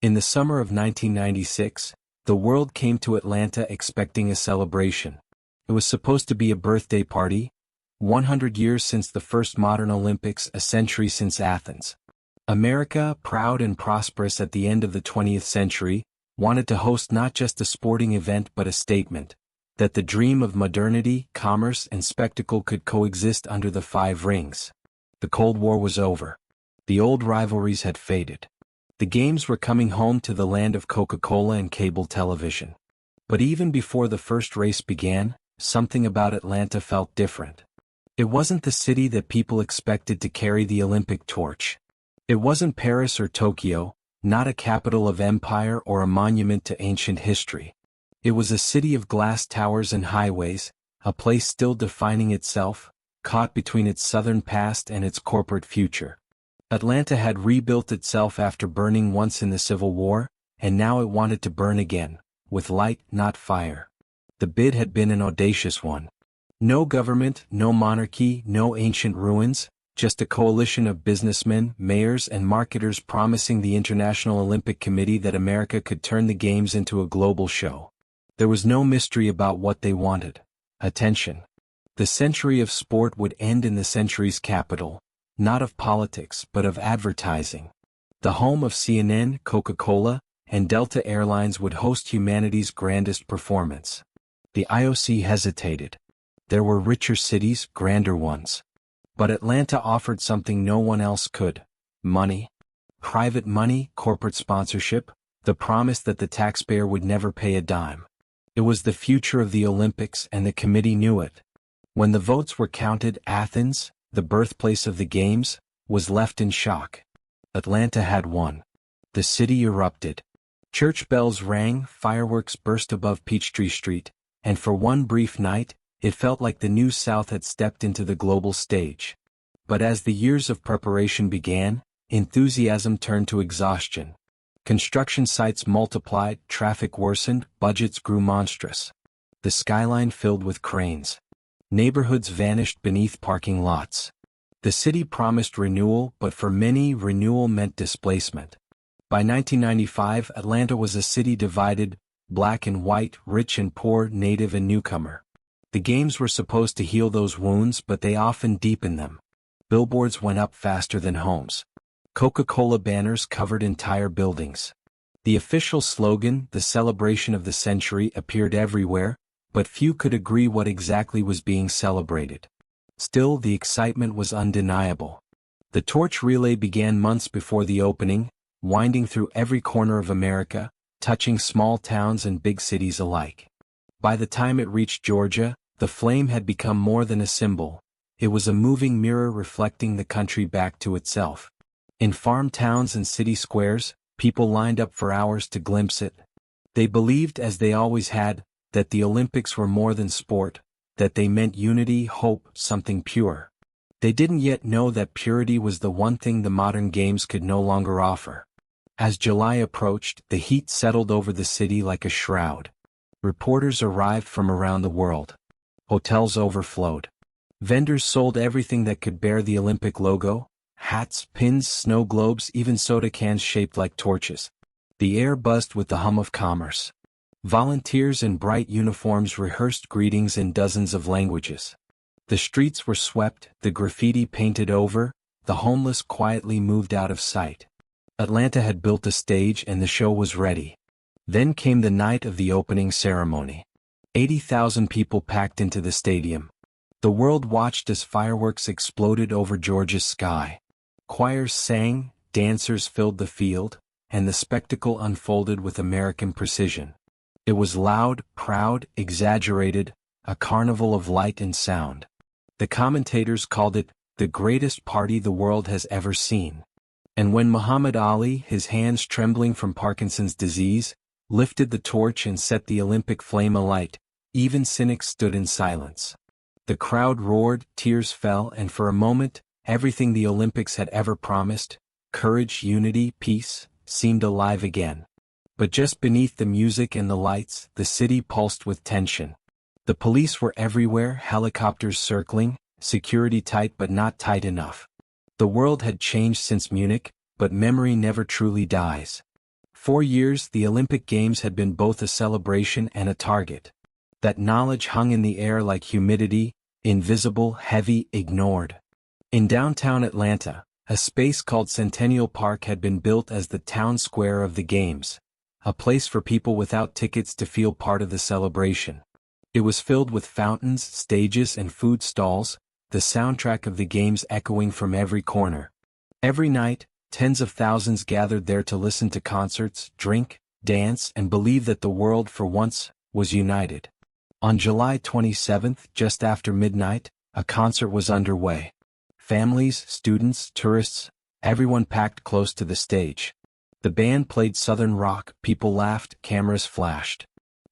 In the summer of 1996, the world came to Atlanta expecting a celebration. It was supposed to be a birthday party, 100 years since the first modern Olympics, a century since Athens. America, proud and prosperous at the end of the 20th century, wanted to host not just a sporting event but a statement that the dream of modernity, commerce, and spectacle could coexist under the five rings. The Cold War was over. The old rivalries had faded. The games were coming home to the land of Coca-Cola and cable television. But even before the first race began, something about Atlanta felt different. It wasn't the city that people expected to carry the Olympic torch. It wasn't Paris or Tokyo, not a capital of empire or a monument to ancient history. It was a city of glass towers and highways, a place still defining itself, caught between its southern past and its corporate future. Atlanta had rebuilt itself after burning once in the Civil War, and now it wanted to burn again, with light, not fire. The bid had been an audacious one. No government, no monarchy, no ancient ruins, just a coalition of businessmen, mayors, and marketers promising the International Olympic Committee that America could turn the Games into a global show. There was no mystery about what they wanted: attention. The century of sport would end in the century's capital, not of politics but of advertising. The home of CNN, Coca-Cola, and Delta Airlines would host humanity's grandest performance. The IOC hesitated. There were richer cities, grander ones. But Atlanta offered something no one else could: money. Private money, corporate sponsorship, the promise that the taxpayer would never pay a dime. It was the future of the Olympics, and the committee knew it. When the votes were counted, Athens, the birthplace of the Games, was left in shock. Atlanta had won. The city erupted. Church bells rang, fireworks burst above Peachtree Street, and for one brief night, it felt like the New South had stepped into the global stage. But as the years of preparation began, enthusiasm turned to exhaustion. Construction sites multiplied, traffic worsened, budgets grew monstrous. The skyline filled with cranes. Neighborhoods vanished beneath parking lots. The city promised renewal, but for many, renewal meant displacement. By 1995, Atlanta was a city divided, black and white, rich and poor, native and newcomer. The Games were supposed to heal those wounds, but they often deepened them. Billboards went up faster than homes. Coca-Cola banners covered entire buildings. The official slogan, "the celebration of the century," appeared everywhere, but few could agree what exactly was being celebrated. Still, the excitement was undeniable. The torch relay began months before the opening, winding through every corner of America, touching small towns and big cities alike. By the time it reached Georgia, the flame had become more than a symbol. It was a moving mirror reflecting the country back to itself. In farm towns and city squares, people lined up for hours to glimpse it. They believed, as they always had, that the Olympics were more than sport, that they meant unity, hope, something pure. They didn't yet know that purity was the one thing the modern games could no longer offer. As July approached, the heat settled over the city like a shroud. Reporters arrived from around the world. Hotels overflowed. Vendors sold everything that could bear the Olympic logo: hats, pins, snow globes, even soda cans shaped like torches. The air buzzed with the hum of commerce. Volunteers in bright uniforms rehearsed greetings in dozens of languages. The streets were swept, the graffiti painted over, the homeless quietly moved out of sight. Atlanta had built a stage and the show was ready. Then came the night of the opening ceremony. 80,000 people packed into the stadium. The world watched as fireworks exploded over Georgia's sky. Choirs sang, dancers filled the field, and the spectacle unfolded with American precision. It was loud, proud, exaggerated, a carnival of light and sound. The commentators called it the greatest party the world has ever seen. And when Muhammad Ali, his hands trembling from Parkinson's disease, lifted the torch and set the Olympic flame alight, even cynics stood in silence. The crowd roared, tears fell, and for a moment, everything the Olympics had ever promised, courage, unity, peace, seemed alive again. But just beneath the music and the lights, the city pulsed with tension. The police were everywhere, helicopters circling, security tight but not tight enough. The world had changed since Munich, but memory never truly dies. For years, the Olympic Games had been both a celebration and a target. That knowledge hung in the air like humidity, invisible, heavy, ignored. In downtown Atlanta, a space called Centennial Park had been built as the town square of the Games, a place for people without tickets to feel part of the celebration. It was filled with fountains, stages, and food stalls, the soundtrack of the Games echoing from every corner. Every night, tens of thousands gathered there to listen to concerts, drink, dance, and believe that the world, for once, was united. On July 27th, just after midnight, a concert was underway. Families, students, tourists, everyone packed close to the stage. The band played Southern rock, people laughed, cameras flashed.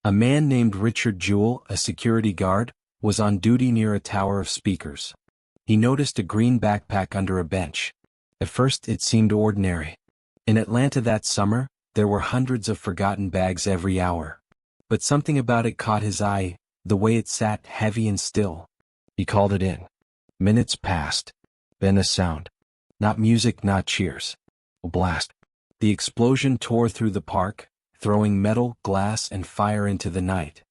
A man named Richard Jewell, a security guard, was on duty near a tower of speakers. He noticed a green backpack under a bench. At first it seemed ordinary. In Atlanta that summer, there were hundreds of forgotten bags every hour. But something about it caught his eye, the way it sat heavy and still. He called it in. Minutes passed. Then a sound. Not music, not cheers. A blast. The explosion tore through the park, throwing metal, glass, and fire into the night.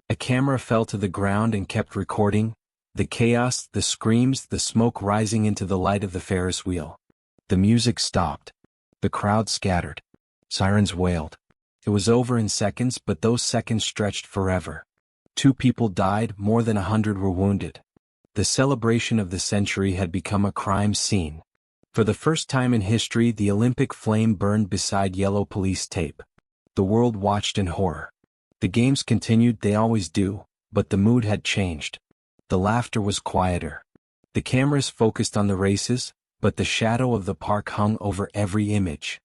A camera fell to the ground and kept recording, the chaos, the screams, the smoke rising into the light of the Ferris wheel. The music stopped. The crowd scattered. Sirens wailed. It was over in seconds, but those seconds stretched forever. 2 people died, more than 100 were wounded. The celebration of the century had become a crime scene. For the first time in history, the Olympic flame burned beside yellow police tape. The world watched in horror. The games continued, they always do, but the mood had changed. The laughter was quieter. The cameras focused on the races, but the shadow of the park hung over every image.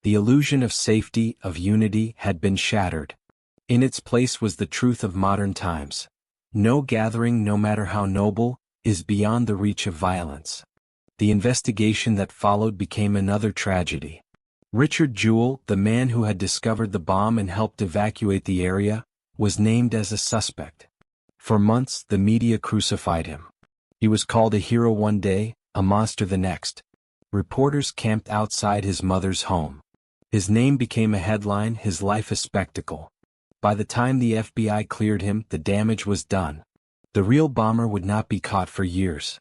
The illusion of safety, of unity, had been shattered. In its place was the truth of modern times. No gathering, no matter how noble, is beyond the reach of violence. The investigation that followed became another tragedy. Richard Jewell, the man who had discovered the bomb and helped evacuate the area, was named as a suspect. For months, the media crucified him. He was called a hero one day, a monster the next. Reporters camped outside his mother's home. His name became a headline, his life a spectacle. By the time the FBI cleared him, the damage was done. The real bomber would not be caught for years.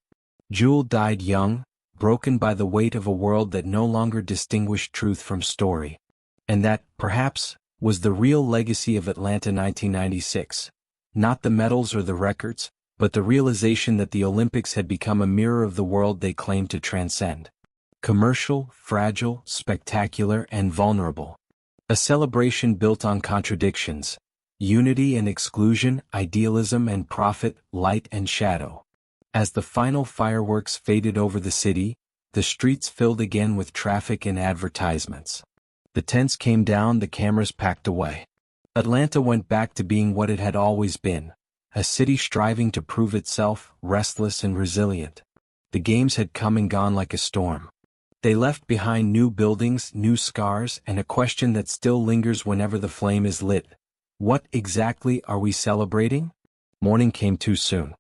Jewell died young, broken by the weight of a world that no longer distinguished truth from story. And that, perhaps, was the real legacy of Atlanta 1996. Not the medals or the records, but the realization that the Olympics had become a mirror of the world they claimed to transcend. Commercial, fragile, spectacular, and vulnerable. A celebration built on contradictions, unity and exclusion, idealism and profit, light and shadow. As the final fireworks faded over the city, the streets filled again with traffic and advertisements. The tents came down, the cameras packed away. Atlanta went back to being what it had always been, a city striving to prove itself, restless and resilient. The games had come and gone like a storm. They left behind new buildings, new scars, and a question that still lingers whenever the flame is lit. What exactly are we celebrating? Morning came too soon.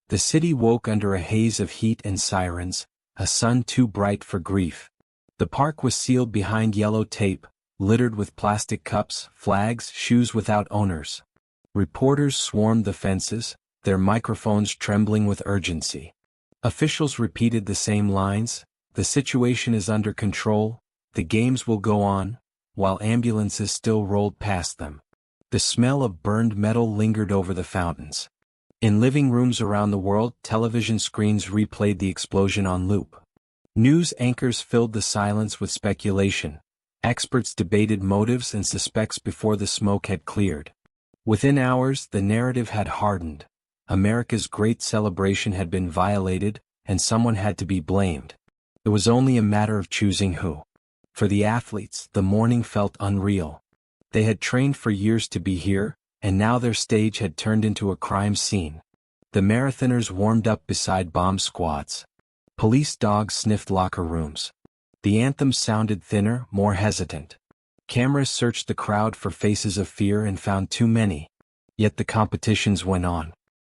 The city woke under a haze of heat and sirens, a sun too bright for grief. The park was sealed behind yellow tape, littered with plastic cups, flags, shoes without owners. Reporters swarmed the fences, their microphones trembling with urgency. Officials repeated the same lines. The situation is under control, the games will go on, while ambulances still rolled past them. The smell of burned metal lingered over the fountains. In living rooms around the world, television screens replayed the explosion on loop. News anchors filled the silence with speculation. Experts debated motives and suspects before the smoke had cleared. Within hours, the narrative had hardened. America's great celebration had been violated, and someone had to be blamed. It was only a matter of choosing who. For the athletes, the morning felt unreal. They had trained for years to be here, and now their stage had turned into a crime scene. The marathoners warmed up beside bomb squads. Police dogs sniffed locker rooms. The anthem sounded thinner, more hesitant. Cameras searched the crowd for faces of fear and found too many. Yet the competitions went on.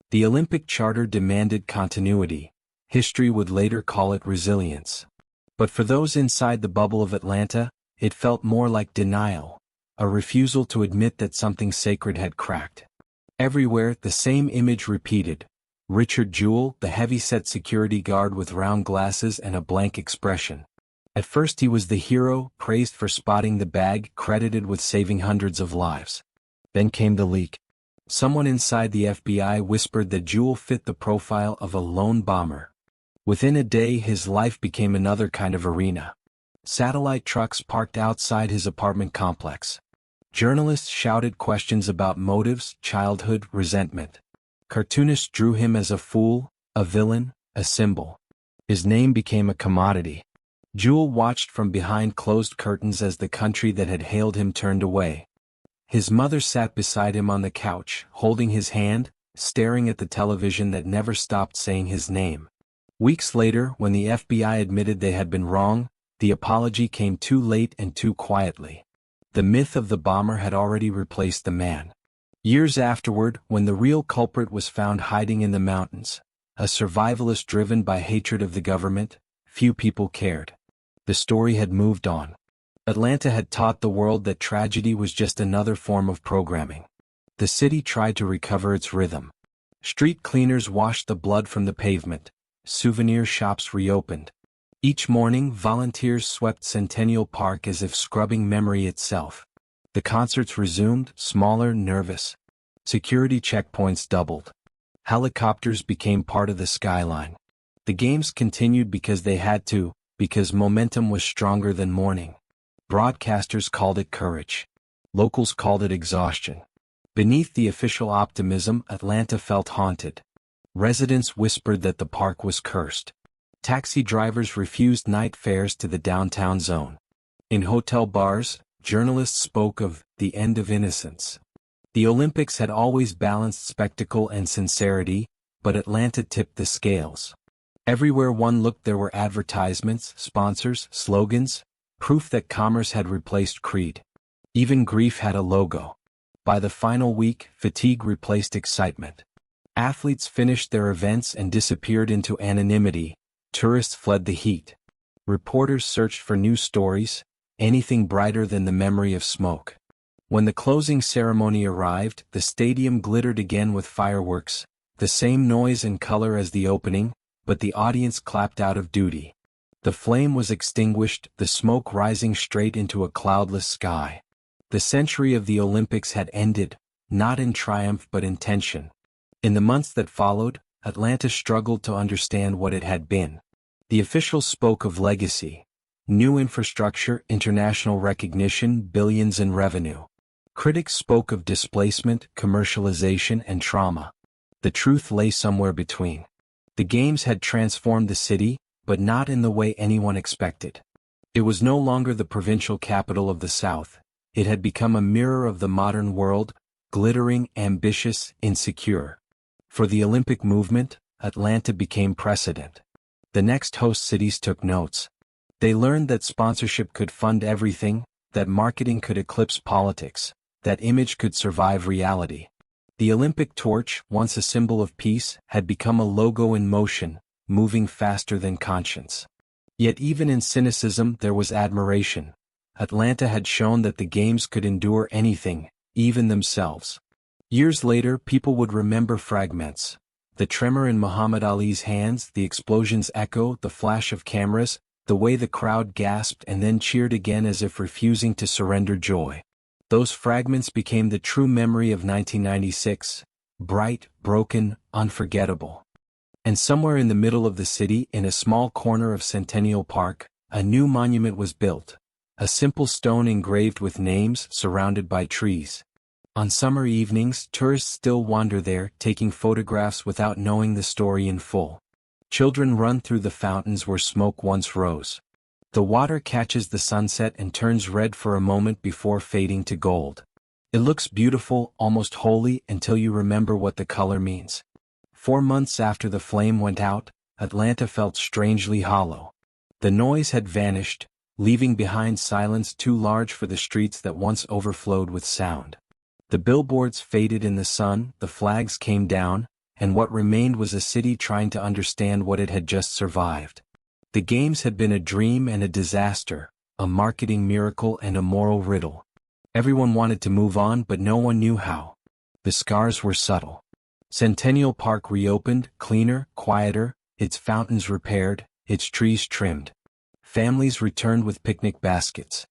The Olympic Charter demanded continuity. History would later call it resilience. But for those inside the bubble of Atlanta, it felt more like denial. a refusal to admit that something sacred had cracked. Everywhere, the same image repeated. Richard Jewell, the heavy-set security guard with round glasses and a blank expression. At first he was the hero, praised for spotting the bag, credited with saving hundreds of lives. Then came the leak. Someone inside the FBI whispered that Jewell fit the profile of a lone bomber. Within a day his life became another kind of arena. Satellite trucks parked outside his apartment complex. Journalists shouted questions about motives, childhood, resentment. Cartoonists drew him as a fool, a villain, a symbol. His name became a commodity. Jewell watched from behind closed curtains as the country that had hailed him turned away. His mother sat beside him on the couch, holding his hand, staring at the television that never stopped saying his name. Weeks later, when the FBI admitted they had been wrong, the apology came too late and too quietly. The myth of the bomber had already replaced the man. Years afterward, when the real culprit was found hiding in the mountains, a survivalist driven by hatred of the government, few people cared. The story had moved on. Atlanta had taught the world that tragedy was just another form of programming. The city tried to recover its rhythm. Street cleaners washed the blood from the pavement. Souvenir shops reopened. Each morning, volunteers swept Centennial Park as if scrubbing memory itself. The concerts resumed, smaller, nervous. Security checkpoints doubled. Helicopters became part of the skyline. The games continued because they had to, because momentum was stronger than mourning. Broadcasters called it courage. Locals called it exhaustion. Beneath the official optimism, Atlanta felt haunted. Residents whispered that the park was cursed. Taxi drivers refused night fares to the downtown zone. In hotel bars, journalists spoke of the end of innocence. The Olympics had always balanced spectacle and sincerity, but Atlanta tipped the scales. Everywhere one looked there were advertisements, sponsors, slogans, proof that commerce had replaced creed. Even grief had a logo. By the final week, fatigue replaced excitement. Athletes finished their events and disappeared into anonymity. Tourists fled the heat. Reporters searched for new stories, anything brighter than the memory of smoke. When the closing ceremony arrived, the stadium glittered again with fireworks, the same noise and color as the opening, but the audience clapped out of duty. The flame was extinguished, the smoke rising straight into a cloudless sky. The century of the Olympics had ended, not in triumph but in tension. In the months that followed, Atlanta struggled to understand what it had been. The officials spoke of legacy, new infrastructure, international recognition, billions in revenue. Critics spoke of displacement, commercialization, and trauma. The truth lay somewhere between. The games had transformed the city, but not in the way anyone expected. It was no longer the provincial capital of the South. It had become a mirror of the modern world, glittering, ambitious, insecure. For the Olympic movement, Atlanta became precedent. The next host cities took notes. They learned that sponsorship could fund everything, that marketing could eclipse politics, that image could survive reality. The Olympic torch, once a symbol of peace, had become a logo in motion, moving faster than conscience. Yet even in cynicism there was admiration. Atlanta had shown that the games could endure anything, even themselves. Years later, people would remember fragments. The tremor in Muhammad Ali's hands, the explosion's echo, the flash of cameras, the way the crowd gasped and then cheered again as if refusing to surrender joy. Those fragments became the true memory of 1996, bright, broken, unforgettable. And somewhere in the middle of the city, in a small corner of Centennial Park, a new monument was built. A simple stone engraved with names, surrounded by trees. On summer evenings, tourists still wander there, taking photographs without knowing the story in full. Children run through the fountains where smoke once rose. The water catches the sunset and turns red for a moment before fading to gold. It looks beautiful, almost holy, until you remember what the color means. 4 months after the flame went out, Atlanta felt strangely hollow. The noise had vanished, leaving behind silence too large for the streets that once overflowed with sound. The billboards faded in the sun, the flags came down, and what remained was a city trying to understand what it had just survived. The games had been a dream and a disaster, a marketing miracle and a moral riddle. Everyone wanted to move on, but no one knew how. The scars were subtle. Centennial Park reopened, cleaner, quieter, its fountains repaired, its trees trimmed. Families returned with picnic baskets.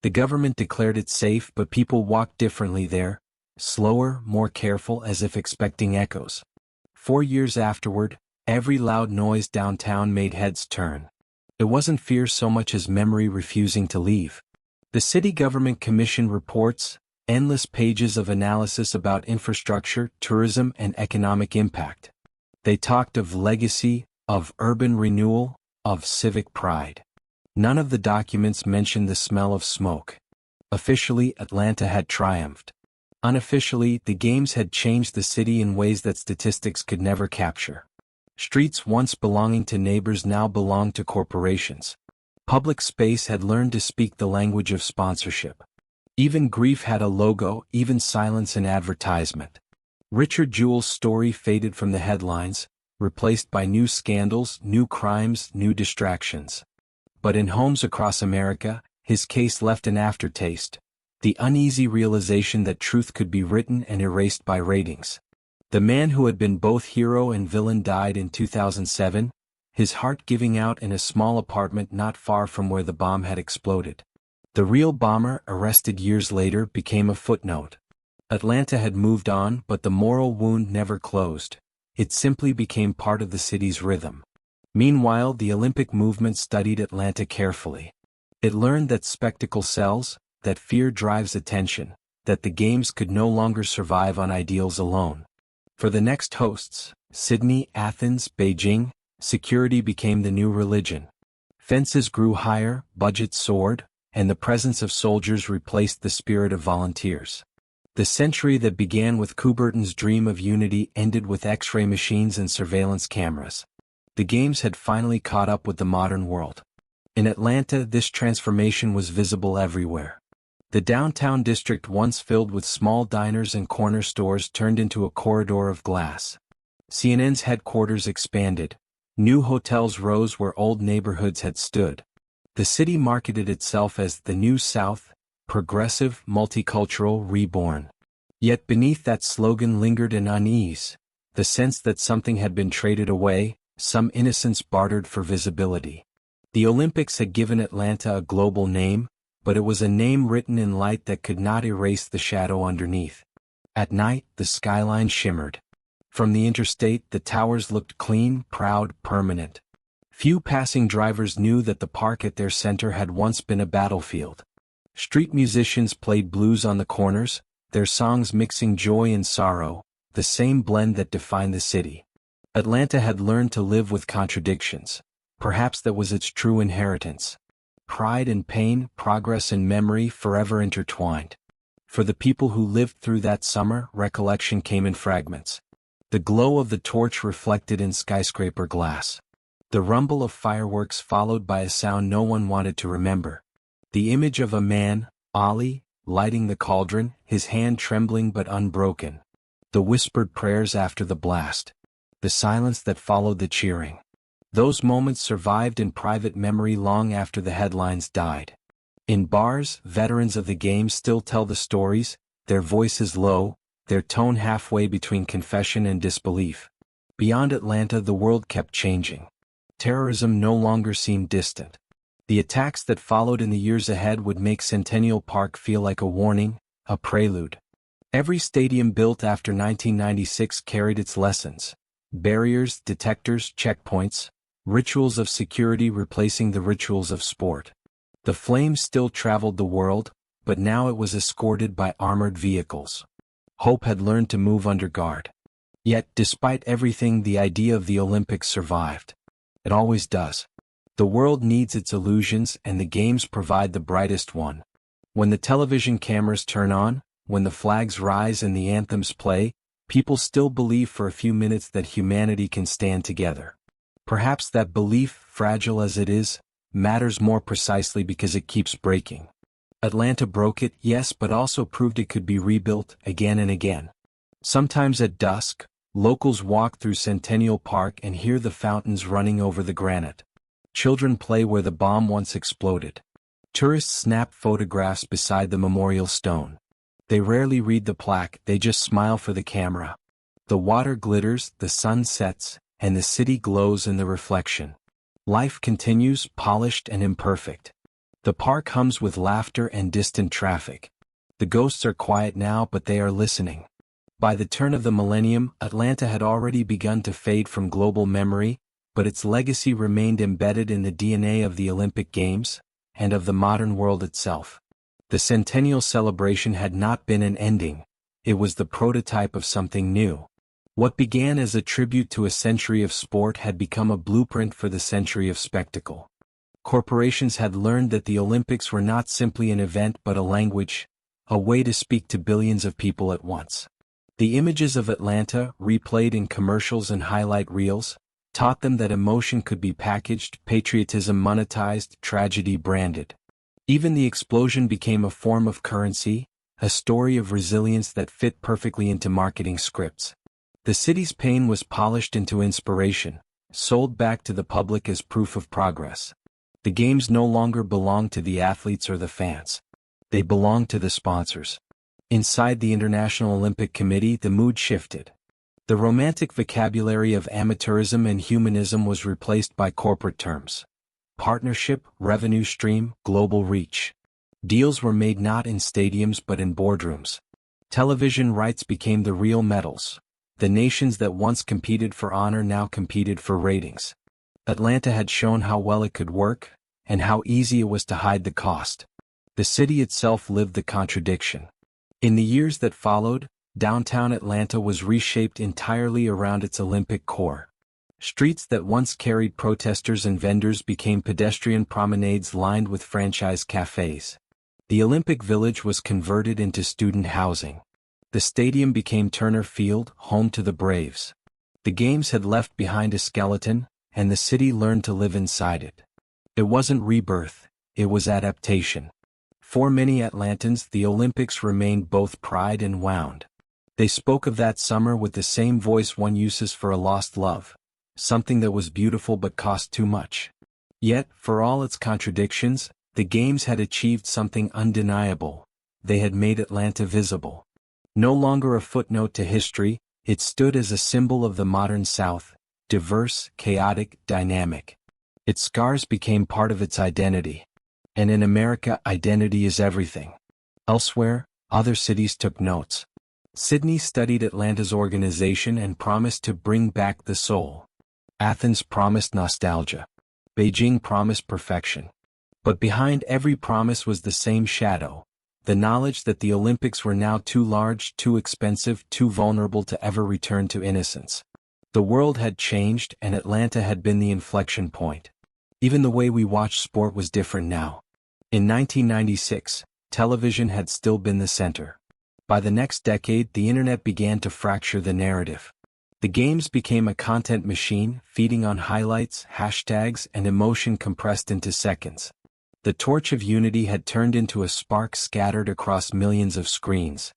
The government declared it safe, but people walked differently there, slower, more careful, as if expecting echoes. 4 years afterward, every loud noise downtown made heads turn. It wasn't fear so much as memory refusing to leave. The city government commissioned reports, endless pages of analysis about infrastructure, tourism, and economic impact. They talked of legacy, of urban renewal, of civic pride. None of the documents mentioned the smell of smoke. Officially, Atlanta had triumphed. Unofficially, the Games had changed the city in ways that statistics could never capture. Streets once belonging to neighbors now belonged to corporations. Public space had learned to speak the language of sponsorship. Even grief had a logo, even silence an advertisement. Richard Jewell's story faded from the headlines, replaced by new scandals, new crimes, new distractions. But in homes across America, his case left an aftertaste, the uneasy realization that truth could be written and erased by ratings. The man who had been both hero and villain died in 2007, his heart giving out in a small apartment not far from where the bomb had exploded. The real bomber, arrested years later, became a footnote. Atlanta had moved on, but the moral wound never closed. It simply became part of the city's rhythm. Meanwhile, the Olympic movement studied Atlanta carefully. It learned that spectacle sells, that fear drives attention, that the Games could no longer survive on ideals alone. For the next hosts, Sydney, Athens, Beijing, security became the new religion. Fences grew higher, budgets soared, and the presence of soldiers replaced the spirit of volunteers. The century that began with Coubertin's dream of unity ended with X-ray machines and surveillance cameras. The Games had finally caught up with the modern world. In Atlanta, this transformation was visible everywhere. The downtown district, once filled with small diners and corner stores, turned into a corridor of glass. CNN's headquarters expanded. New hotels rose where old neighborhoods had stood. The city marketed itself as the New South, progressive, multicultural, reborn. Yet beneath that slogan lingered an unease, the sense that something had been traded away, some innocence bartered for visibility. The Olympics had given Atlanta a global name, but it was a name written in light that could not erase the shadow underneath. At night, the skyline shimmered. From the interstate, the towers looked clean, proud, permanent. Few passing drivers knew that the park at their center had once been a battlefield. Street musicians played blues on the corners, their songs mixing joy and sorrow, the same blend that defined the city. Atlanta had learned to live with contradictions. Perhaps that was its true inheritance. Pride and pain, progress and memory forever intertwined. For the people who lived through that summer, recollection came in fragments. The glow of the torch reflected in skyscraper glass. The rumble of fireworks followed by a sound no one wanted to remember. The image of a man, Ali, lighting the cauldron, his hand trembling but unbroken. The whispered prayers after the blast. The silence that followed the cheering. Those moments survived in private memory long after the headlines died. In bars, veterans of the Games still tell the stories, their voices low, their tone halfway between confession and disbelief. Beyond Atlanta, the world kept changing. Terrorism no longer seemed distant. The attacks that followed in the years ahead would make Centennial Park feel like a warning, a prelude. Every stadium built after 1996 carried its lessons. Barriers, detectors, checkpoints, rituals of security replacing the rituals of sport. The flame still traveled the world, but now it was escorted by armored vehicles. Hope had learned to move under guard. Yet, despite everything, the idea of the Olympics survived. It always does. The world needs its illusions, and the Games provide the brightest one. When the television cameras turn on, when the flags rise and the anthems play, people still believe for a few minutes that humanity can stand together. Perhaps that belief, fragile as it is, matters more precisely because it keeps breaking. Atlanta broke it, yes, but also proved it could be rebuilt again and again. Sometimes at dusk, locals walk through Centennial Park and hear the fountains running over the granite. Children play where the bomb once exploded. Tourists snap photographs beside the memorial stone. They rarely read the plaque, they just smile for the camera. The water glitters, the sun sets, and the city glows in the reflection. Life continues, polished and imperfect. The park hums with laughter and distant traffic. The ghosts are quiet now, but they are listening. By the turn of the millennium, Atlanta had already begun to fade from global memory, but its legacy remained embedded in the DNA of the Olympic Games, and of the modern world itself. The centennial celebration had not been an ending, it was the prototype of something new. What began as a tribute to a century of sport had become a blueprint for the century of spectacle. Corporations had learned that the Olympics were not simply an event but a language, a way to speak to billions of people at once. The images of Atlanta, replayed in commercials and highlight reels, taught them that emotion could be packaged, patriotism monetized, tragedy branded. Even the explosion became a form of currency, a story of resilience that fit perfectly into marketing scripts. The city's pain was polished into inspiration, sold back to the public as proof of progress. The games no longer belonged to the athletes or the fans. They belonged to the sponsors. Inside the International Olympic Committee, the mood shifted. The romantic vocabulary of amateurism and humanism was replaced by corporate terms. Partnership, revenue stream, global reach. Deals were made not in stadiums but in boardrooms. Television rights became the real medals. The nations that once competed for honor now competed for ratings. Atlanta had shown how well it could work, and how easy it was to hide the cost. The city itself lived the contradiction. In the years that followed, downtown Atlanta was reshaped entirely around its Olympic core. Streets that once carried protesters and vendors became pedestrian promenades lined with franchise cafes. The Olympic Village was converted into student housing. The stadium became Turner Field, home to the Braves. The games had left behind a skeleton, and the city learned to live inside it. It wasn't rebirth, it was adaptation. For many Atlantans, the Olympics remained both pride and wound. They spoke of that summer with the same voice one uses for a lost love, something that was beautiful but cost too much. Yet, for all its contradictions, the Games had achieved something undeniable. They had made Atlanta visible. No longer a footnote to history, it stood as a symbol of the modern South, diverse, chaotic, dynamic. Its scars became part of its identity. And in America, identity is everything. Elsewhere, other cities took notes. Sydney studied Atlanta's organization and promised to bring back the soul. Athens promised nostalgia. Beijing promised perfection. But behind every promise was the same shadow, the knowledge that the Olympics were now too large, too expensive, too vulnerable to ever return to innocence. The world had changed, and Atlanta had been the inflection point. Even the way we watched sport was different now. In 1996, television had still been the center. By the next decade, the internet began to fracture the narrative. The Games became a content machine, feeding on highlights, hashtags, and emotion compressed into seconds. The torch of unity had turned into a spark scattered across millions of screens.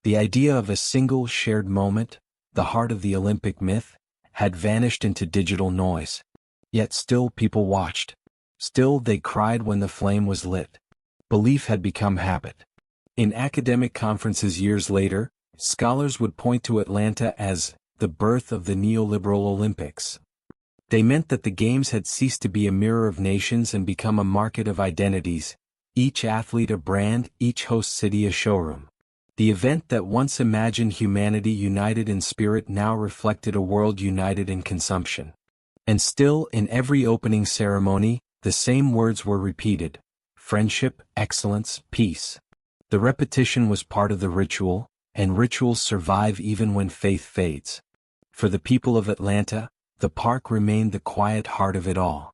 The idea of a single shared moment, the heart of the Olympic myth, had vanished into digital noise. Yet still people watched. Still they cried when the flame was lit. Belief had become habit. In academic conferences years later, scholars would point to Atlanta as the birth of the neoliberal Olympics. They meant that the Games had ceased to be a mirror of nations and become a market of identities, each athlete a brand, each host city a showroom. The event that once imagined humanity united in spirit now reflected a world united in consumption. And still, in every opening ceremony, the same words were repeated: friendship, excellence, peace. The repetition was part of the ritual, and rituals survive even when faith fades. For the people of Atlanta, the park remained the quiet heart of it all.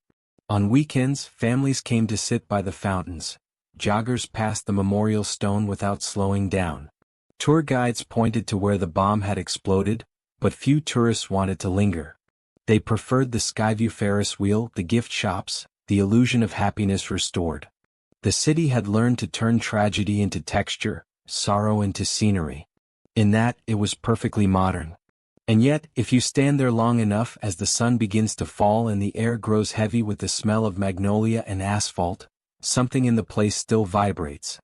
On weekends, families came to sit by the fountains. Joggers passed the memorial stone without slowing down. Tour guides pointed to where the bomb had exploded, but few tourists wanted to linger. They preferred the Skyview Ferris wheel, the gift shops, the illusion of happiness restored. The city had learned to turn tragedy into texture, sorrow into scenery. In that, it was perfectly modern. And yet, if you stand there long enough, as the sun begins to fall and the air grows heavy with the smell of magnolia and asphalt, something in the place still vibrates.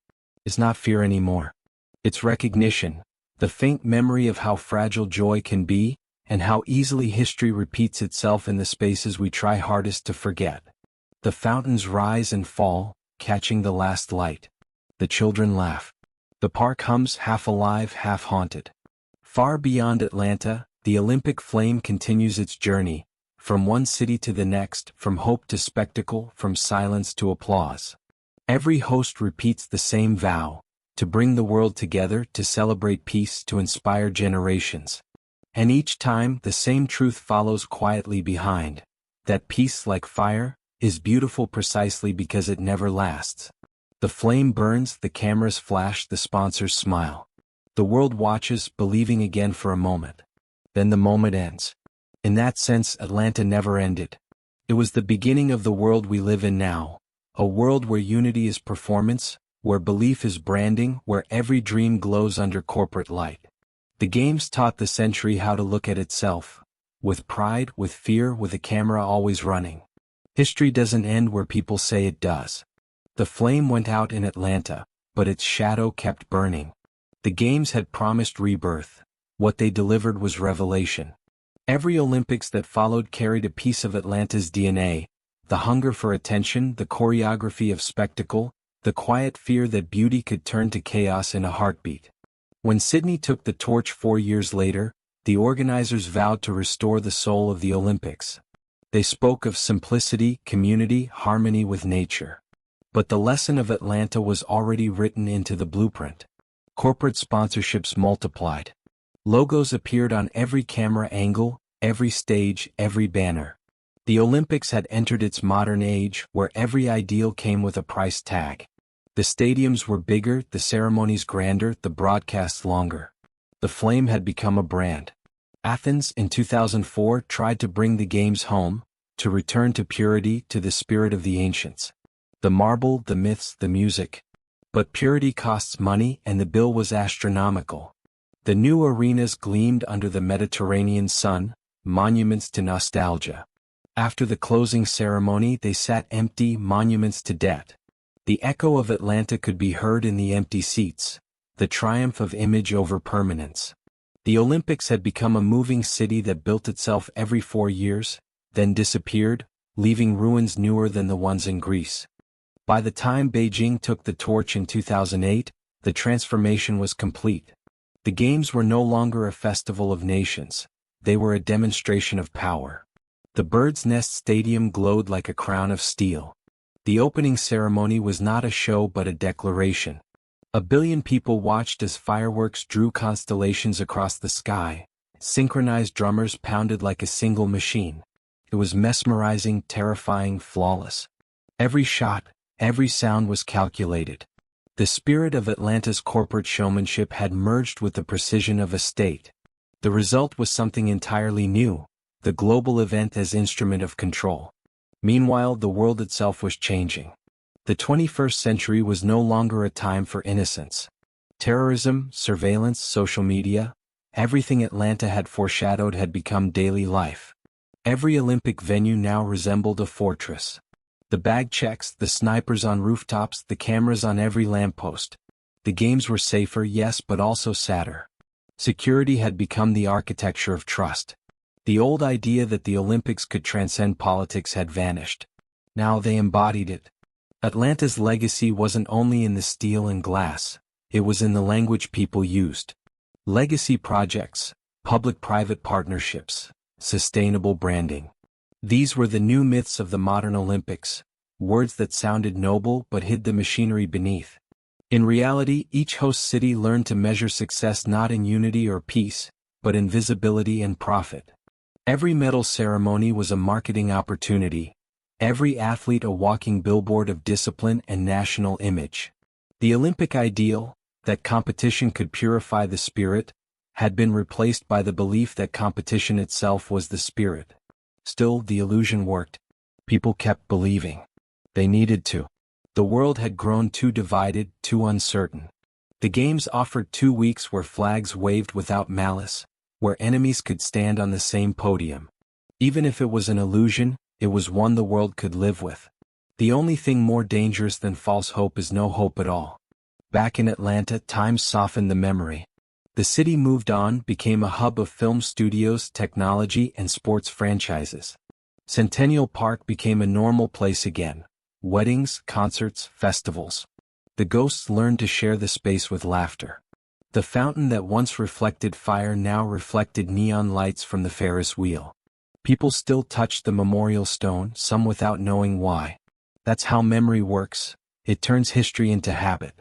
It's not fear anymore. It's recognition, the faint memory of how fragile joy can be, and how easily history repeats itself in the spaces we try hardest to forget. The fountains rise and fall, catching the last light. The children laugh. The park hums, half alive, half haunted. Far beyond Atlanta, the Olympic flame continues its journey, from one city to the next, from hope to spectacle, from silence to applause. Every host repeats the same vow, to bring the world together, to celebrate peace, to inspire generations. And each time, the same truth follows quietly behind, that peace, like fire, is beautiful precisely because it never lasts. The flame burns, the cameras flash, the sponsors smile. The world watches, believing again for a moment. Then the moment ends. In that sense, Atlanta never ended. It was the beginning of the world we live in now, a world where unity is performance, where belief is branding, where every dream glows under corporate light. The Games taught the century how to look at itself, with pride, with fear, with a camera always running. History doesn't end where people say it does. The flame went out in Atlanta, but its shadow kept burning. The Games had promised rebirth. What they delivered was revelation. Every Olympics that followed carried a piece of Atlanta's DNA, the hunger for attention, the choreography of spectacle, the quiet fear that beauty could turn to chaos in a heartbeat. When Sydney took the torch 4 years later, the organizers vowed to restore the soul of the Olympics. They spoke of simplicity, community, harmony with nature. But the lesson of Atlanta was already written into the blueprint. Corporate sponsorships multiplied. Logos appeared on every camera angle, every stage, every banner. The Olympics had entered its modern age, where every ideal came with a price tag. The stadiums were bigger, the ceremonies grander, the broadcasts longer. The flame had become a brand. Athens, in 2004, tried to bring the Games home, to return to purity, to the spirit of the ancients. The marble, the myths, the music. But purity costs money, and the bill was astronomical. The new arenas gleamed under the Mediterranean sun, monuments to nostalgia. After the closing ceremony, they sat empty, monuments to debt. The echo of Atlanta could be heard in the empty seats, the triumph of image over permanence. The Olympics had become a moving city that built itself every 4 years, then disappeared, leaving ruins newer than the ones in Greece. By the time Beijing took the torch in 2008, the transformation was complete. The Games were no longer a festival of nations, they were a demonstration of power. The Bird's Nest Stadium glowed like a crown of steel. The opening ceremony was not a show but a declaration. 1 billion people watched as fireworks drew constellations across the sky. Synchronized drummers pounded like a single machine. It was mesmerizing, terrifying, flawless. Every shot, every sound was calculated. The spirit of Atlanta's corporate showmanship had merged with the precision of a state. The result was something entirely new, the global event as instrument of control. Meanwhile, the world itself was changing. The 21st century was no longer a time for innocence. Terrorism, surveillance, social media, everything Atlanta had foreshadowed had become daily life. Every Olympic venue now resembled a fortress. The bag checks, the snipers on rooftops, the cameras on every lamppost. The Games were safer, yes, but also sadder. Security had become the architecture of trust. The old idea that the Olympics could transcend politics had vanished. Now they embodied it. Atlanta's legacy wasn't only in the steel and glass, it was in the language people used. Legacy projects, public-private partnerships, sustainable branding. These were the new myths of the modern Olympics, words that sounded noble but hid the machinery beneath. In reality, each host city learned to measure success not in unity or peace, but in visibility and profit. Every medal ceremony was a marketing opportunity, every athlete a walking billboard of discipline and national image. The Olympic ideal, that competition could purify the spirit, had been replaced by the belief that competition itself was the spirit. Still, the illusion worked. People kept believing. They needed to. The world had grown too divided, too uncertain. The Games offered 2 weeks where flags waved without malice, where enemies could stand on the same podium. Even if it was an illusion, it was one the world could live with. The only thing more dangerous than false hope is no hope at all. Back in Atlanta, times softened the memory. The city moved on, became a hub of film studios, technology, and sports franchises. Centennial Park became a normal place again. Weddings, concerts, festivals. The ghosts learned to share the space with laughter. The fountain that once reflected fire now reflected neon lights from the Ferris wheel. People still touched the memorial stone, some without knowing why. That's how memory works. It turns history into habit.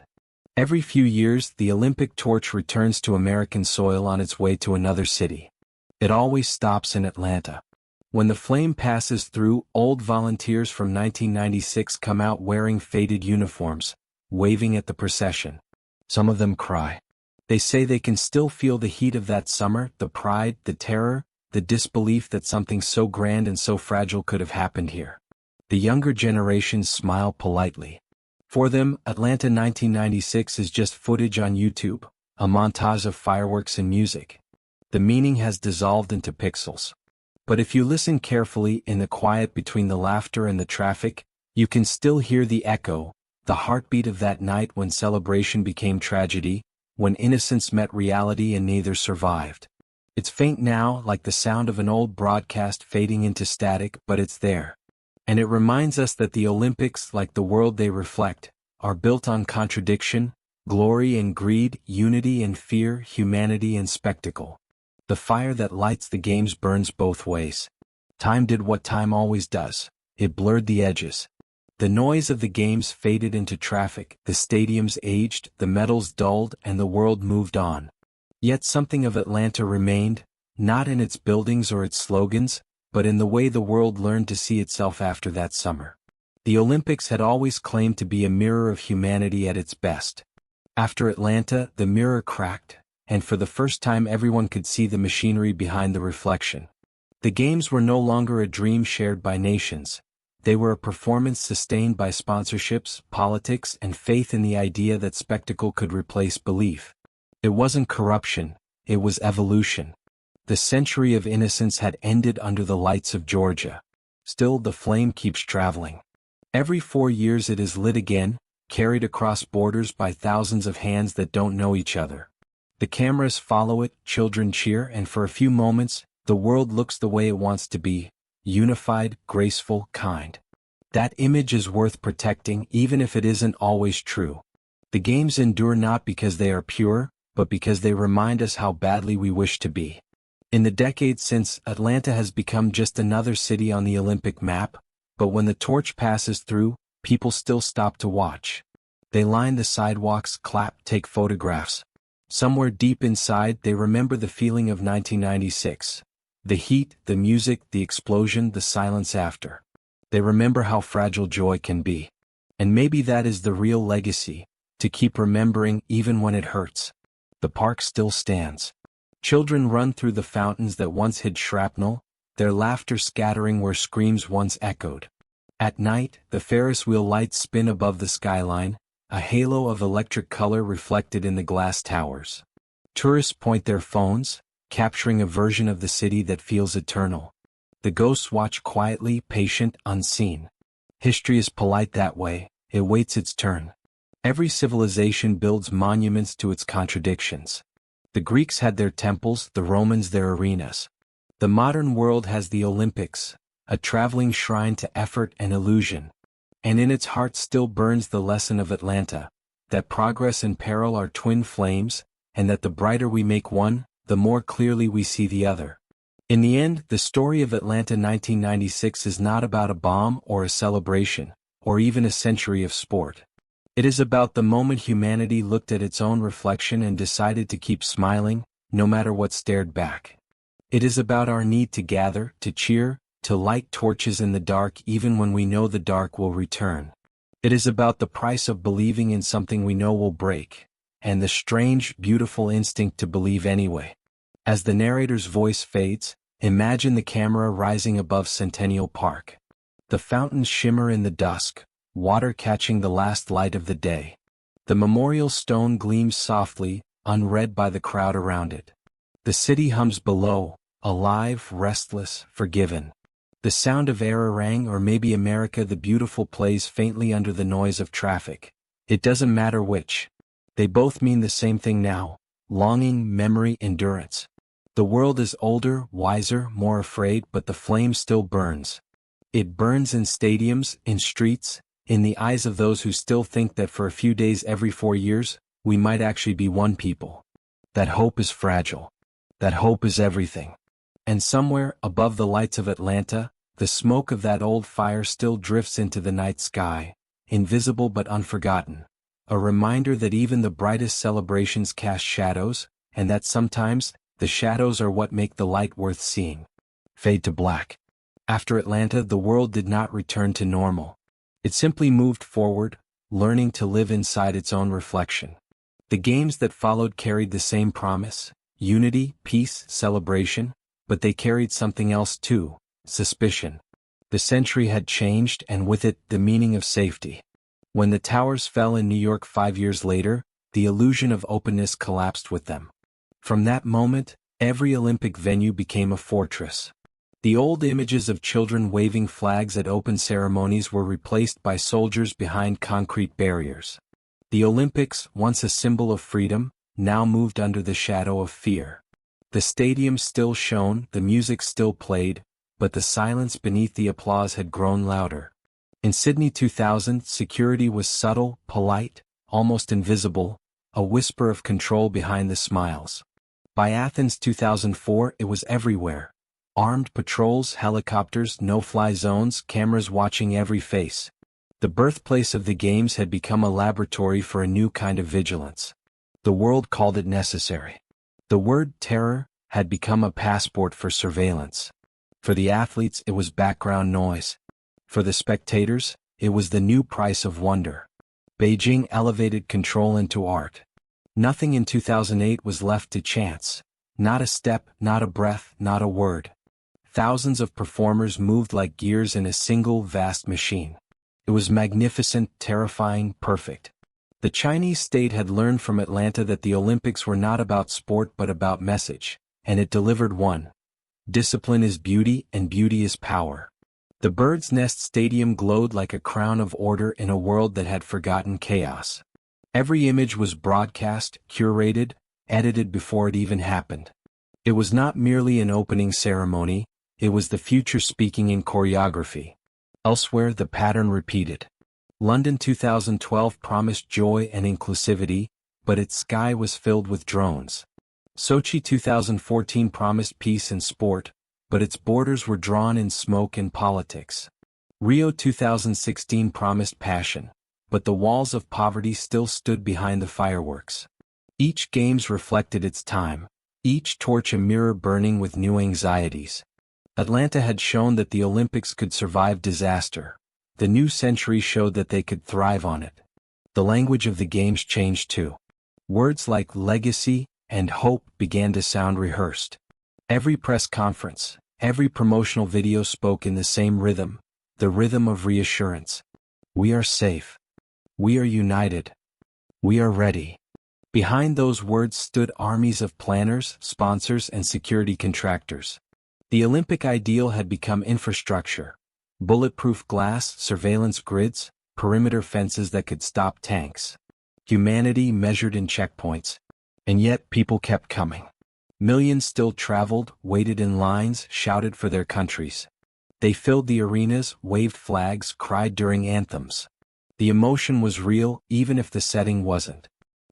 Every few years, the Olympic torch returns to American soil on its way to another city. It always stops in Atlanta. When the flame passes through, old volunteers from 1996 come out wearing faded uniforms, waving at the procession. Some of them cry. They say they can still feel the heat of that summer, the pride, the terror, the disbelief that something so grand and so fragile could have happened here. The younger generations smile politely. For them, Atlanta 1996 is just footage on YouTube, a montage of fireworks and music. The meaning has dissolved into pixels. But if you listen carefully in the quiet between the laughter and the traffic, you can still hear the echo, the heartbeat of that night when celebration became tragedy, when innocence met reality and neither survived. It's faint now, like the sound of an old broadcast fading into static, but it's there. And it reminds us that the Olympics, like the world they reflect, are built on contradiction, glory and greed, unity and fear, humanity and spectacle. The fire that lights the games burns both ways. Time did what time always does. It blurred the edges. The noise of the games faded into traffic, the stadiums aged, the medals dulled, and the world moved on. Yet something of Atlanta remained, not in its buildings or its slogans, but in the way the world learned to see itself after that summer. The Olympics had always claimed to be a mirror of humanity at its best. After Atlanta, the mirror cracked, and for the first time everyone could see the machinery behind the reflection. The games were no longer a dream shared by nations. They were a performance sustained by sponsorships, politics, and faith in the idea that spectacle could replace belief. It wasn't corruption, it was evolution. The century of innocence had ended under the lights of Georgia. Still, the flame keeps traveling. Every 4 years it is lit again, carried across borders by thousands of hands that don't know each other. The cameras follow it, children cheer, and for a few moments, the world looks the way it wants to be, unified, graceful, kind. That image is worth protecting even if it isn't always true. The games endure not because they are pure, but because they remind us how badly we wish to be. In the decades since, Atlanta has become just another city on the Olympic map, but when the torch passes through, people still stop to watch. They line the sidewalks, clap, take photographs. Somewhere deep inside, they remember the feeling of 1996. The heat, the music, the explosion, the silence after. They remember how fragile joy can be. And maybe that is the real legacy, to keep remembering even when it hurts. The park still stands. Children run through the fountains that once hid shrapnel, their laughter scattering where screams once echoed. At night, the Ferris wheel lights spin above the skyline, a halo of electric color reflected in the glass towers. Tourists point their phones, capturing a version of the city that feels eternal. The ghosts watch quietly, patient, unseen. History is polite that way, it waits its turn. Every civilization builds monuments to its contradictions. The Greeks had their temples, the Romans their arenas. The modern world has the Olympics, a traveling shrine to effort and illusion. And in its heart still burns the lesson of Atlanta, that progress and peril are twin flames, and that the brighter we make one, the more clearly we see the other. In the end, the story of Atlanta 1996 is not about a bomb or a celebration, or even a century of sport. It is about the moment humanity looked at its own reflection and decided to keep smiling, no matter what stared back. It is about our need to gather, to cheer, to light torches in the dark even when we know the dark will return. It is about the price of believing in something we know will break, and the strange, beautiful instinct to believe anyway. As the narrator's voice fades, imagine the camera rising above Centennial Park. The fountains shimmer in the dusk, water catching the last light of the day. The memorial stone gleams softly, unread by the crowd around it. The city hums below, alive, restless, forgiven. The sound of air rang, or maybe America the Beautiful plays faintly under the noise of traffic. It doesn't matter which. They both mean the same thing now: longing, memory, endurance. The world is older, wiser, more afraid, but the flame still burns. It burns in stadiums, in streets, in the eyes of those who still think that for a few days every 4 years, we might actually be one people. That hope is fragile. That hope is everything. And somewhere, above the lights of Atlanta, the smoke of that old fire still drifts into the night sky, invisible but unforgotten. A reminder that even the brightest celebrations cast shadows, and that sometimes, the shadows are what make the light worth seeing. Fade to black. After Atlanta, the world did not return to normal. It simply moved forward, learning to live inside its own reflection. The games that followed carried the same promise: unity, peace, celebration, but they carried something else too: suspicion. The century had changed, and with it, the meaning of safety. When the towers fell in New York 5 years later, the illusion of openness collapsed with them. From that moment, every Olympic venue became a fortress. The old images of children waving flags at open ceremonies were replaced by soldiers behind concrete barriers. The Olympics, once a symbol of freedom, now moved under the shadow of fear. The stadium still shone, the music still played, but the silence beneath the applause had grown louder. In Sydney 2000, security was subtle, polite, almost invisible, a whisper of control behind the smiles. By Athens 2004, it was everywhere. Armed patrols, helicopters, no-fly zones, cameras watching every face. The birthplace of the Games had become a laboratory for a new kind of vigilance. The world called it necessary. The word terror had become a passport for surveillance. For the athletes, it was background noise. For the spectators, it was the new price of wonder. Beijing elevated control into art. Nothing in 2008 was left to chance. Not a step, not a breath, not a word. Thousands of performers moved like gears in a single vast machine. It was magnificent, terrifying, perfect. The Chinese state had learned from Atlanta that the Olympics were not about sport but about message, and it delivered one. Discipline is beauty, and beauty is power. The Bird's Nest Stadium glowed like a crown of order in a world that had forgotten chaos. Every image was broadcast, curated, edited before it even happened. It was not merely an opening ceremony, it was the future speaking in choreography. Elsewhere, the pattern repeated. London 2012 promised joy and inclusivity, but its sky was filled with drones. Sochi 2014 promised peace and sport, but its borders were drawn in smoke and politics. Rio 2016 promised passion, but the walls of poverty still stood behind the fireworks. Each Games reflected its time, each torch a mirror burning with new anxieties. Atlanta had shown that the Olympics could survive disaster. The new century showed that they could thrive on it. The language of the Games changed too. Words like legacy and hope began to sound rehearsed. Every press conference, every promotional video spoke in the same rhythm, the rhythm of reassurance. We are safe. We are united. We are ready. Behind those words stood armies of planners, sponsors, and security contractors. The Olympic ideal had become infrastructure. Bulletproof glass, surveillance grids, perimeter fences that could stop tanks. Humanity measured in checkpoints. And yet people kept coming. Millions still traveled, waited in lines, shouted for their countries. They filled the arenas, waved flags, cried during anthems. The emotion was real, even if the setting wasn't.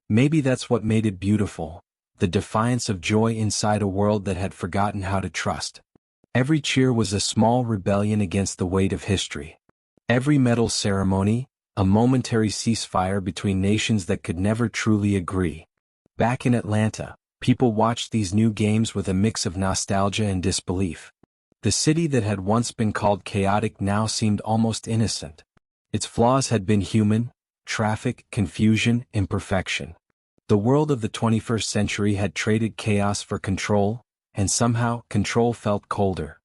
Maybe that's what made it beautiful, the defiance of joy inside a world that had forgotten how to trust. Every cheer was a small rebellion against the weight of history. Every medal ceremony, a momentary ceasefire between nations that could never truly agree. Back in Atlanta, people watched these new games with a mix of nostalgia and disbelief. The city that had once been called chaotic now seemed almost innocent. Its flaws had been human: traffic, confusion, imperfection. The world of the 21st century had traded chaos for control, and somehow, control felt colder.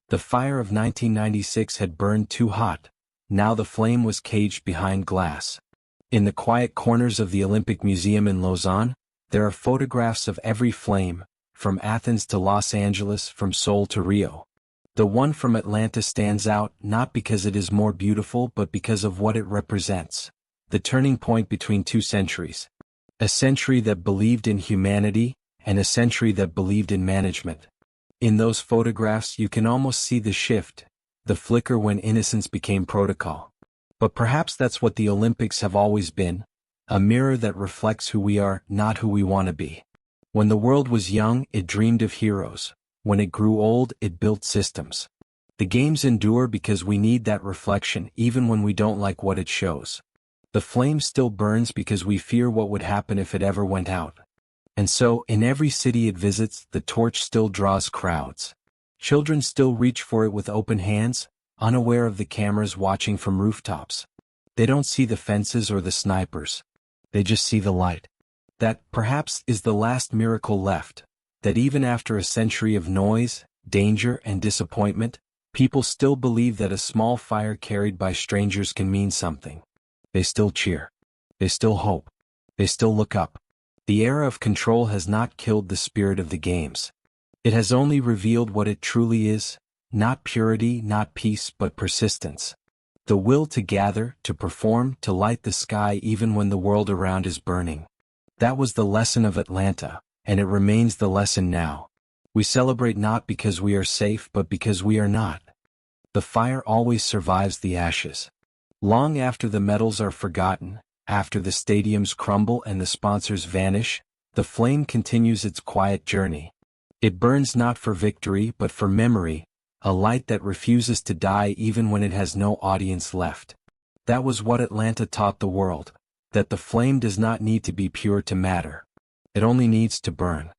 The fire of 1996 had burned too hot. Now the flame was caged behind glass. In the quiet corners of the Olympic Museum in Lausanne, there are photographs of every flame, from Athens to Los Angeles, from Seoul to Rio. The one from Atlanta stands out not because it is more beautiful but because of what it represents. The turning point between two centuries. A century that believed in humanity, and a century that believed in management. In those photographs you can almost see the shift, the flicker when innocence became protocol. But perhaps that's what the Olympics have always been, a mirror that reflects who we are, not who we want to be. When the world was young, it dreamed of heroes. When it grew old, it built systems. The games endure because we need that reflection even when we don't like what it shows. The flame still burns because we fear what would happen if it ever went out. And so, in every city it visits, the torch still draws crowds. Children still reach for it with open hands, unaware of the cameras watching from rooftops. They don't see the fences or the snipers. They just see the light. That, perhaps, is the last miracle left, that even after a century of noise, danger, and disappointment, people still believe that a small fire carried by strangers can mean something. They still cheer. They still hope. They still look up. The era of control has not killed the spirit of the games. It has only revealed what it truly is, not purity, not peace, but persistence. The will to gather, to perform, to light the sky even when the world around is burning. That was the lesson of Atlanta, and it remains the lesson now. We celebrate not because we are safe but because we are not. The fire always survives the ashes. Long after the medals are forgotten, after the stadiums crumble and the sponsors vanish, the flame continues its quiet journey. It burns not for victory but for memory, a light that refuses to die even when it has no audience left. That was what Atlanta taught the world, that the flame does not need to be pure to matter. It only needs to burn.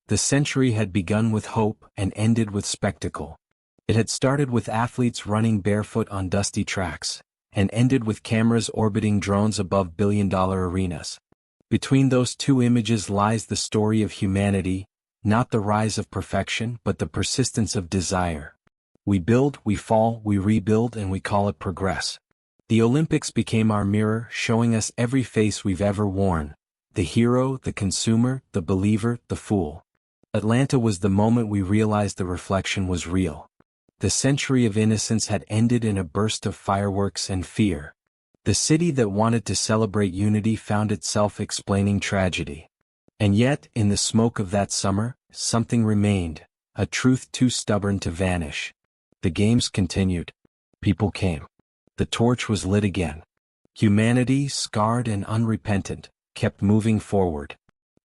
The century had begun with hope and ended with spectacle. It had started with athletes running barefoot on dusty tracks, and ended with cameras orbiting drones above billion-dollar arenas. Between those two images lies the story of humanity, not the rise of perfection but the persistence of desire. We build, we fall, we rebuild, and we call it progress. The Olympics became our mirror, showing us every face we've ever worn. The hero, the consumer, the believer, the fool. Atlanta was the moment we realized the reflection was real. The century of innocence had ended in a burst of fireworks and fear. The city that wanted to celebrate unity found itself explaining tragedy. And yet, in the smoke of that summer, something remained, a truth too stubborn to vanish. The games continued. People came. The torch was lit again. Humanity, scarred and unrepentant, kept moving forward.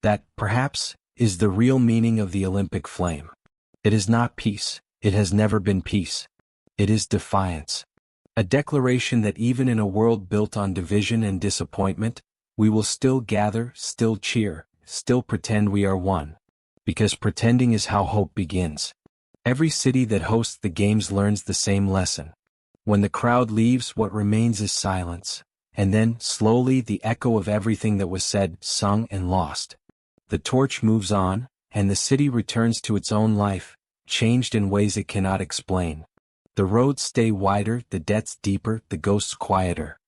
That, perhaps, is the real meaning of the Olympic flame. It is not peace. It has never been peace. It is defiance. A declaration that even in a world built on division and disappointment, we will still gather, still cheer, still pretend we are one. Because pretending is how hope begins. Every city that hosts the games learns the same lesson. When the crowd leaves, what remains is silence. And then, slowly, the echo of everything that was said, sung, and lost. The torch moves on, and the city returns to its own life, changed in ways it cannot explain. The roads stay wider, the debts deeper, the ghosts quieter.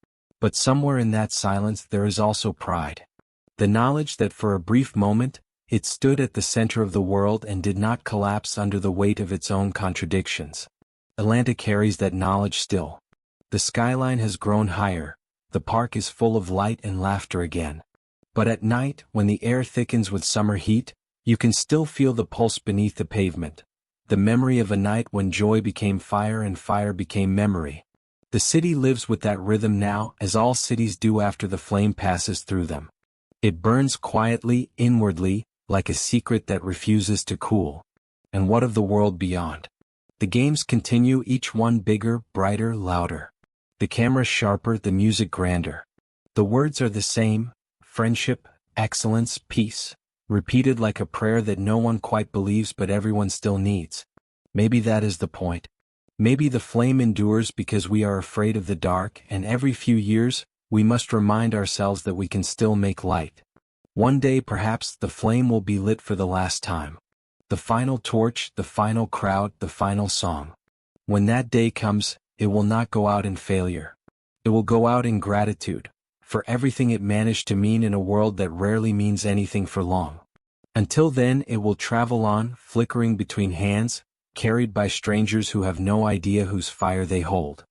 But somewhere in that silence there is also pride. The knowledge that for a brief moment, it stood at the center of the world and did not collapse under the weight of its own contradictions. Atlanta carries that knowledge still. The skyline has grown higher, the park is full of light and laughter again. But at night, when the air thickens with summer heat, you can still feel the pulse beneath the pavement. The memory of a night when joy became fire and fire became memory. The city lives with that rhythm now, as all cities do after the flame passes through them. It burns quietly, inwardly, like a secret that refuses to cool. And what of the world beyond? The games continue, each one bigger, brighter, louder. The camera sharper, the music grander. The words are the same: friendship, excellence, peace, repeated like a prayer that no one quite believes but everyone still needs. Maybe that is the point. Maybe the flame endures because we are afraid of the dark, and every few years, we must remind ourselves that we can still make light. One day perhaps the flame will be lit for the last time. The final torch, the final crowd, the final song. When that day comes, it will not go out in failure. It will go out in gratitude, for everything it managed to mean in a world that rarely means anything for long. Until then it will travel on, flickering between hands, carried by strangers who have no idea whose fire they hold.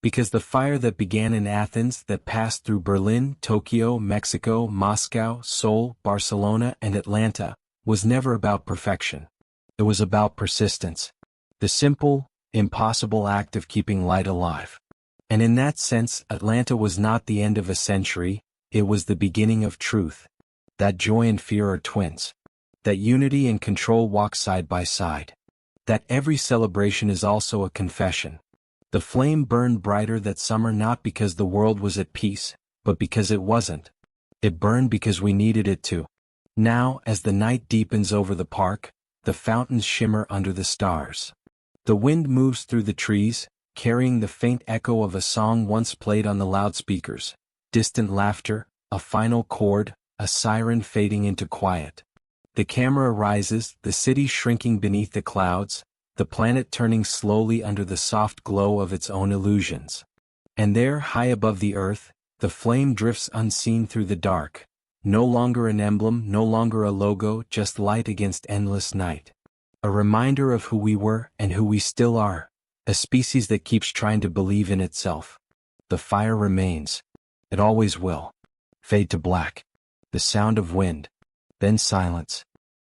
Because the fire that began in Athens, that passed through Berlin, Tokyo, Mexico, Moscow, Seoul, Barcelona, and Atlanta, was never about perfection. It was about persistence. The simple, impossible act of keeping light alive. And in that sense, Atlanta was not the end of a century, it was the beginning of truth. That joy and fear are twins. That unity and control walk side by side. That every celebration is also a confession. The flame burned brighter that summer not because the world was at peace, but because it wasn't. It burned because we needed it to. Now, as the night deepens over the park, the fountains shimmer under the stars. The wind moves through the trees, carrying the faint echo of a song once played on the loudspeakers. Distant laughter, a final chord, a siren fading into quiet. The camera rises, the city shrinking beneath the clouds, the planet turning slowly under the soft glow of its own illusions. And there, high above the earth, the flame drifts unseen through the dark. No longer an emblem, no longer a logo, just light against endless night. A reminder of who we were and who we still are, a species that keeps trying to believe in itself. The fire remains. It always will. Fade to black. The sound of wind. Then silence.